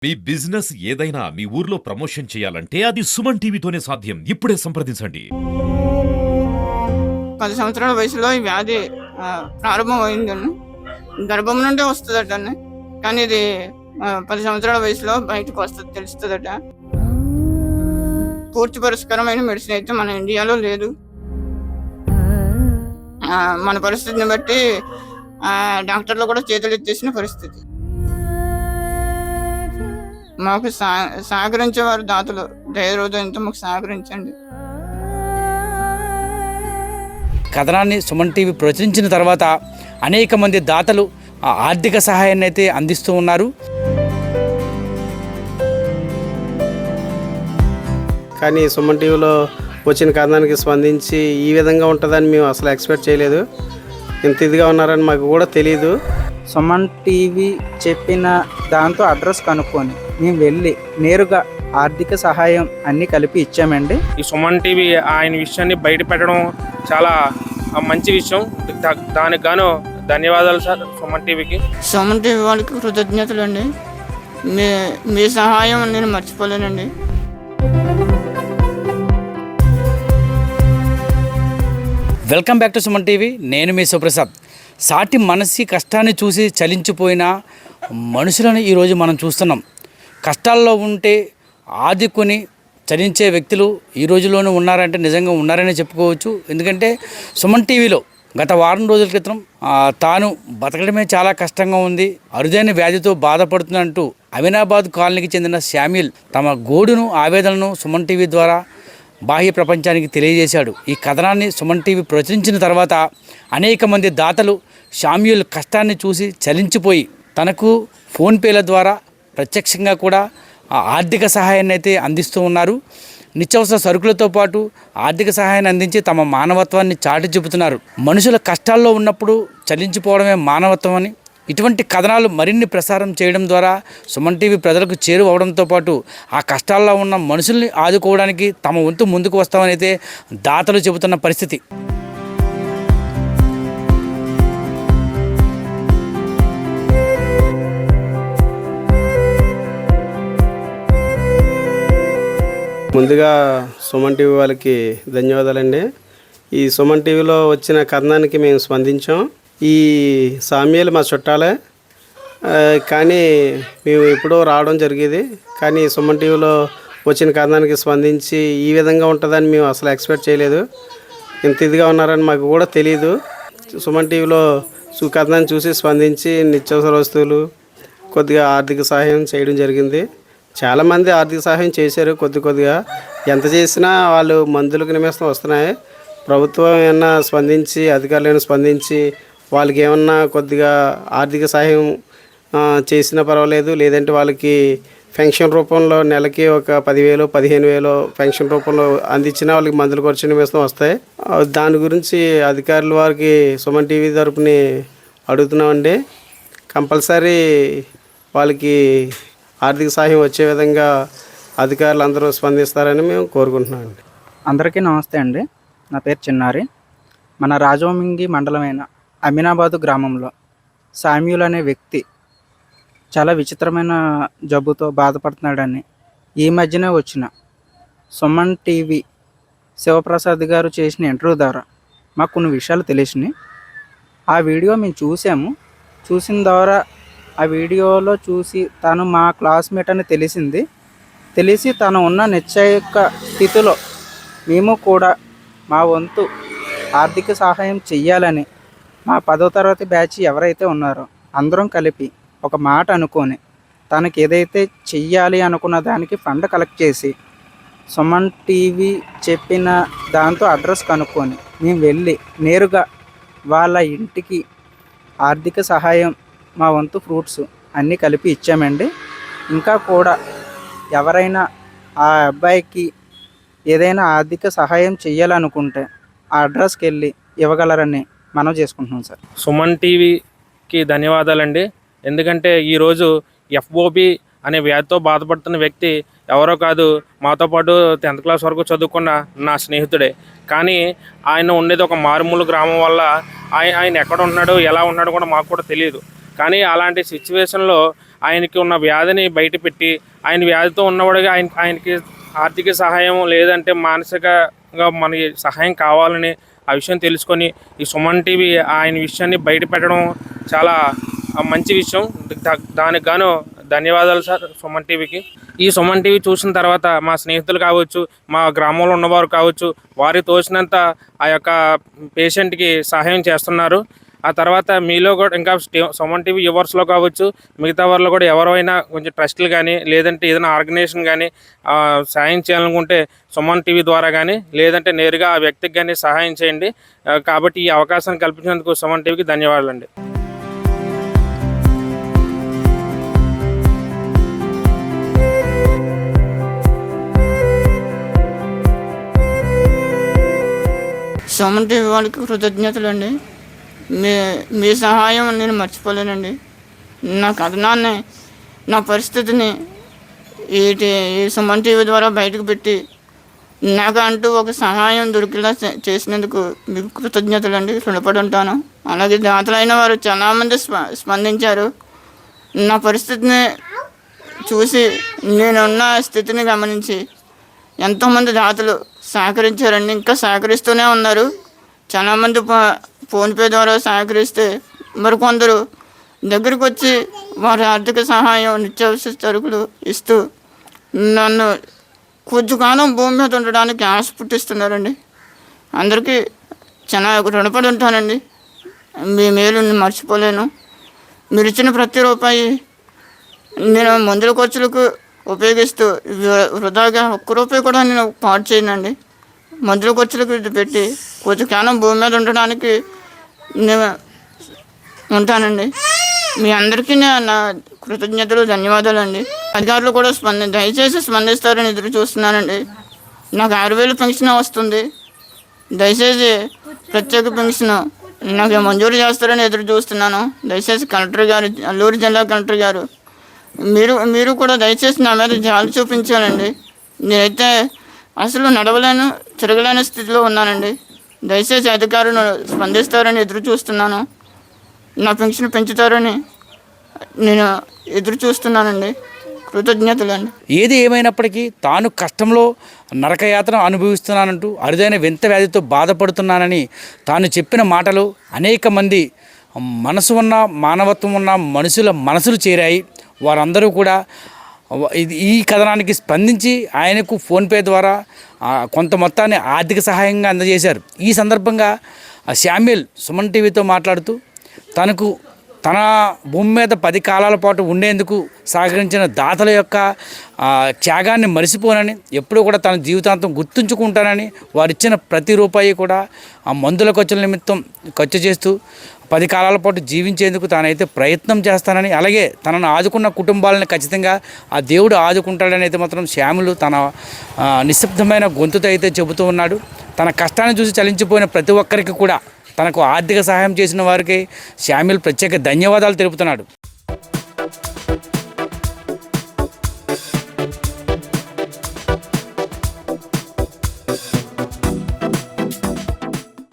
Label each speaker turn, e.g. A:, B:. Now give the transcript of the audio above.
A: మీ business ఏదైనా మీ ఊర్లో promotion చేయాలంటే అది సుమన్ టీవీతోనే సాధ్యం. ఇప్పుడే సంప్రదించండి.
B: 10 సంవత్సరాల వయసులో ఈ వ్యాధి ప్రారంభమైందండి. గర్భం నుండే వస్తుందటండి. కానీ ఇది 10 సంవత్సరాల వయసులో బయటకు తెలుస్తుందట. పూర్తి పరిష్కారమైన మెడిసిన్ అయితే మన ఇండియాలో లేదు. మన పరిస్థితిని బట్టి డాక్టర్లు కూడా చేతులు ఎత్తేసిన పరిస్థితి. మాకు సహకరించేవారు దాతలు ధైర్యంతో మాకు సహకరించండి.
C: కథనాన్ని సుమన్ టీవీ ప్రచురించిన తర్వాత అనేక మంది దాతలు ఆర్థిక సహాయాన్ని అయితే అందిస్తూ ఉన్నారు.
D: కానీ సుమన్ టీవీలో వచ్చిన కథనానికి స్పందించి ఈ విధంగా ఉంటుందని మేము అసలు ఎక్స్పెక్ట్ చేయలేదు. ఇంత ఇదిగా ఉన్నారని మాకు కూడా తెలియదు.
E: సుమన్ టీవీ చెప్పిన దాంతో అడ్రస్ కనుక్కొని మేము వెళ్ళి నేరుగా ఆర్థిక సహాయం అన్నీ కలిపి ఇచ్చామండి.
F: ఈ సుమన్ టీవీ ఆయన విషయాన్ని బయట పెట్టడం చాలా మంచి విషయం. దానికి గాను ధన్యవాదాలు సార్ సుమన్ టీవీకి.
B: సుమన్ టీవీ వాళ్ళకి కృతజ్ఞతలు అండి. మీ సహాయం నేను మర్చిపోలేనండి.
C: Welcome back to Suman TV. నేను మీ సుప్రసాద్. సాటి మనసి కష్టాన్ని చూసి చలించిపోయిన మనుషులను ఈరోజు మనం చూస్తున్నాం. కష్టాల్లో ఉంటే ఆదుకొని చలించే వ్యక్తులు ఈ రోజుల్లోనూ ఉన్నారంటే నిజంగా ఉన్నారని చెప్పుకోవచ్చు. ఎందుకంటే సుమన్ టీవీలో గత వారం రోజుల క్రితం తాను బతకడమే చాలా కష్టంగా ఉంది, అరుదైన వ్యాధితో బాధపడుతున్నట్టు అమినాబాద్ కాలనీకి చెందిన శామ్యూల్ తమ గోడును ఆవేదనను సుమన్ టీవీ ద్వారా బాహ్య ప్రపంచానికి తెలియజేశాడు. ఈ కథనాన్ని సుమన్ టీవీ ప్రచురించిన తర్వాత అనేక మంది దాతలు శామ్యూల్ కష్టాన్ని చూసి చలించిపోయి తనకు ఫోన్పేల ద్వారా ప్రత్యక్షంగా కూడా ఆర్థిక సహాయాన్ని అయితే అందిస్తూ ఉన్నారు. నిత్యావసర సరుకులతో పాటు ఆర్థిక సహాయాన్ని అందించి తమ మానవత్వాన్ని చాటి చూపుతున్నారు. మనుషుల కష్టాల్లో ఉన్నప్పుడు చలించిపోవడమే మానవత్వం అని ఇటువంటి కథనాలు మరిన్ని ప్రసారం చేయడం ద్వారా సుమన్ టీవీ ప్రజలకు చేరువవడంతో పాటు ఆ కష్టాల్లో ఉన్న మనుషుల్ని ఆదుకోవడానికి తమ వంతు ముందుకు వస్తామని అయితే దాతలు చెబుతున్న పరిస్థితి.
D: ముందుగా సుమన్ టీవీ వాళ్ళకి ధన్యవాదాలండి. ఈ సుమన్ టీవీలో వచ్చిన కథనానికి మేము స్పందించాం. ఈ సామ్యాలు మా చుట్టాలే, కానీ మేము ఎప్పుడో రావడం జరిగేది. కానీ సుమన్ టీవీలో వచ్చిన కథనానికి స్పందించి ఈ విధంగా ఉంటుందని మేము అసలు ఎక్స్పెక్ట్ చేయలేదు. ఇంత ఇదిగా ఉన్నారని మాకు కూడా తెలియదు. సుమన్ టీవీలో కథనాన్ని చూసి స్పందించి నిత్యావసర వస్తువులు కొద్దిగా ఆర్థిక సహాయం చేయడం జరిగింది. చాలామంది ఆర్థిక సహాయం చేశారు. కొద్దిగా ఎంత చేసినా వాళ్ళు మందులకు నిమిషం వస్తున్నాయి. ప్రభుత్వం ఏమన్నా స్పందించి అధికారులు స్పందించి వాళ్ళకి ఏమన్నా కొద్దిగా ఆర్థిక సహాయం చేసినా పర్వాలేదు. లేదంటే వాళ్ళకి పెన్షన్ రూపంలో నెలకి ఒక 10,000 15,000 పెన్షన్ రూపంలో అందించినా వాళ్ళకి మందులు ఖర్చు నిమిషం వస్తాయి. దాని గురించి అధికారుల వారికి సుమన్ టీవీ తరపుని అడుగుతున్నామండి. కంపల్సరీ వాళ్ళకి ఆర్థిక సహాయం వచ్చే విధంగా అధికారులు అందరూ స్పందిస్తారని మేము కోరుకుంటున్నాం.
E: అందరికీ నమస్తే అండి. నా పేరు చిన్నారి. మన రాజవమింగి మండలమైన అమినాబాదు గ్రామంలో శామ్యూల్ అనే వ్యక్తి చాలా విచిత్రమైన జబ్బుతో బాధపడుతున్నాడని ఈ మధ్యనే వచ్చిన సుమన్ టీవీ శివప్రసాద్ గారు చేసిన ఇంటర్వ్యూ ద్వారా మాకు కొన్ని విషయాలు తెలిసినాయి. ఆ వీడియో మేము చూసాము. చూసిన ద్వారా ఆ వీడియోలో చూసి తను మా క్లాస్మేట్ అని తెలిసి తను ఉన్న నిశ్చయక స్థితిలో మేము కూడా మా వంతు ఆర్థిక సహాయం చెయ్యాలని మా 10వ తరగతి బ్యాచ్ ఎవరైతే ఉన్నారో అందరం కలిపి ఒక మాట అనుకొని తనకి ఏదైతే చెయ్యాలి అనుకున్న దానికి ఫండ్ కలెక్ట్ చేసి సుమన్ టీవీ చెప్పిన దాంతో అడ్రస్ కనుక్కొని మేము వెళ్ళి నేరుగా వాళ్ళ ఇంటికి ఆర్థిక సహాయం మా వంతు ఫ్రూట్స్ అన్నీ కలిపి ఇచ్చామండి. ఇంకా కూడా ఎవరైనా ఆ అబ్బాయికి ఏదైనా ఆర్థిక సహాయం చేయాలనుకుంటే ఆ అడ్రస్కి వెళ్ళి ఇవ్వగలరని మనం చేసుకుంటున్నాం సార్.
F: సుమన్ టీవీకి ధన్యవాదాలండి. ఎందుకంటే ఈరోజు ఎఫ్ఓబి అనే వ్యాధితో బాధపడుతున్న వ్యక్తి ఎవరో కాదు, మాతో పాటు 10th క్లాస్ వరకు చదువుకున్న నా స్నేహితుడే. కానీ ఆయన ఉండేది ఒక మారుమూల గ్రామం వల్ల ఆయన ఎక్కడ ఉంటున్నాడో ఎలా ఉంటున్నాడో కూడా మాకు కూడా తెలియదు. కానీ అలాంటి సిచ్యువేషన్లో ఆయనకి ఉన్న వ్యాధిని బయటపెట్టి ఆయన వ్యాధితో ఉన్నవాడుగా ఆయనకి ఆర్థిక సహాయం లేదంటే మానసికంగా మనకి సహాయం కావాలని ఆ విషయం తెలుసుకొని ఈ సుమన్ టీవీ ఆయన విషయాన్ని బయట పెట్టడం చాలా మంచి విషయం. దానికి గాను ధన్యవాదాలు సార్ సుమన్ టీవీకి. ఈ సుమన్ టీవీ చూసిన తర్వాత మా స్నేహితులు కావచ్చు, మా గ్రామంలో ఉన్నవారు కావచ్చు, వారికి తోచినంత ఆ యొక్క పేషెంట్కి సహాయం చేస్తున్నారు. ఆ తర్వాత మీలో కూడా ఇంకా సుమన్ టీవీ యువర్స్లో కావచ్చు, మిగతా వారిలో కూడా ఎవరైనా కొంచెం ట్రస్టులు కానీ లేదంటే ఏదైనా ఆర్గనైజేషన్ కానీ సహాయం చేయాలనుకుంటే సుమన్ టీవీ ద్వారా కానీ లేదంటే నేరుగా ఆ వ్యక్తికి కానీ సహాయం చేయండి. కాబట్టి ఈ అవకాశాన్ని కల్పించినందుకు సుమన్ టీవీకి ధన్యవాదాలండి.
B: సుమన్ టీవీ వాళ్ళకి కృతజ్ఞతలండి. మీ సహాయం నేను మర్చిపోలేనండి. నా కథనాన్ని, నా పరిస్థితిని ఈ సుమన్ టీవీ ద్వారా బయటకు పెట్టి నాకు అంటూ ఒక సహాయం దొరికేలా చేసినందుకు మీకు కృతజ్ఞతలండి, రుణపడి ఉంటాను. అలాగే దాతలైన వారు చాలామంది స్పందించారు. నా పరిస్థితిని చూసి నేనున్న స్థితిని గమనించి ఎంతోమంది దాతలు సహకరించారండి, ఇంకా సహకరిస్తూనే ఉన్నారు. చాలామంది ఫోన్పే ద్వారా సహకరిస్తే మరికొందరు దగ్గరికి వచ్చి వారి ఆర్థిక సహాయం, నిత్యావసర సరుకులు ఇస్తూ నన్ను కొంచెంకాలం భూమి మీద ఉండడానికి ఆశ పుట్టిస్తున్నారండి. అందరికీ చాలా రుణపడి ఉంటానండి. మీ మేలు మర్చిపోలేను. మీరు ఇచ్చిన ప్రతి రూపాయి నేను మందుల ఖర్చులకు ఉపయోగిస్తూ వృధాగా ఒక్క రూపాయి కూడా నేను పాడు చేయనండి. మందుల ఖర్చులకు పెట్టి కొంచెంకాలం భూమి మీద ఉండడానికి నేను ఉంటానండి. మీ అందరికీ నా కృతజ్ఞతలు, ధన్యవాదాలు అండి. అధికారులు కూడా దయచేసి స్పందిస్తారని ఎదురు చూస్తున్నానండి. నాకు 6,000 పెన్షన్ వస్తుంది. దయచేసి ప్రత్యేక పెన్షన్ నాకు మంజూరు చేస్తారని ఎదురు చూస్తున్నాను. దయచేసి కలెక్టర్ గారు, అల్లూరు జిల్లా కలెక్టర్ గారు, మీరు కూడా దయచేసి నా మీద జాలి చూపించాలండి. నేనైతే అసలు నడవలేను, తిరగలేని స్థితిలో ఉన్నానండి. దయచేసి అధికారులు స్పందిస్తారని ఎదురు చూస్తున్నాను. నా పెన్షన్ పెంచుతారని నేను ఎదురు చూస్తున్నానండి. కృతజ్ఞతలండి.
C: ఏది ఏమైనప్పటికీ తాను కష్టంలో నరకయాతన అనుభవిస్తున్నానంటూ అరుదైన వింత వ్యాధితో బాధపడుతున్నానని తాను చెప్పిన మాటలు అనేక మంది మనసు ఉన్న, మానవత్వం ఉన్న మనుషుల మనసులు చేరాయి. వారందరూ కూడా ఈ కథనానికి స్పందించి ఆయనకు ఫోన్పే ద్వారా కొంత మొత్తాన్ని ఆర్థిక సహాయంగా అందజేశారు. ఈ సందర్భంగా శామ్యూల్ సుమన్ టీవీతో మాట్లాడుతూ తన భూమి మీద 10 కాలాల పాటు ఉండేందుకు సహకరించిన దాతల యొక్క త్యాగాన్ని మరిసిపోనని, ఎప్పుడూ కూడా తన జీవితాంతం గుర్తుంచుకుంటానని, వారిచ్చిన ప్రతి రూపాయి కూడా ఆ మందుల ఖర్చుల నిమిత్తం ఖర్చు చేస్తూ 10 కాలాల పాటు జీవించేందుకు తానైతే ప్రయత్నం చేస్తానని, అలాగే తనను ఆదుకున్న కుటుంబాలను ఖచ్చితంగా ఆ దేవుడు ఆదుకుంటాడని అయితే మాత్రం శ్యాములు తన నిశ్శబ్దమైన గొంతుతో అయితే చెబుతూ ఉన్నాడు. తన కష్టాన్ని చూసి చలించిపోయిన ప్రతి ఒక్కరికి కూడా తనకు ఆర్థిక సహాయం చేసిన వారికి శామ్యూల్ ప్రత్యేక ధన్యవాదాలు తెలుపుతున్నాడు.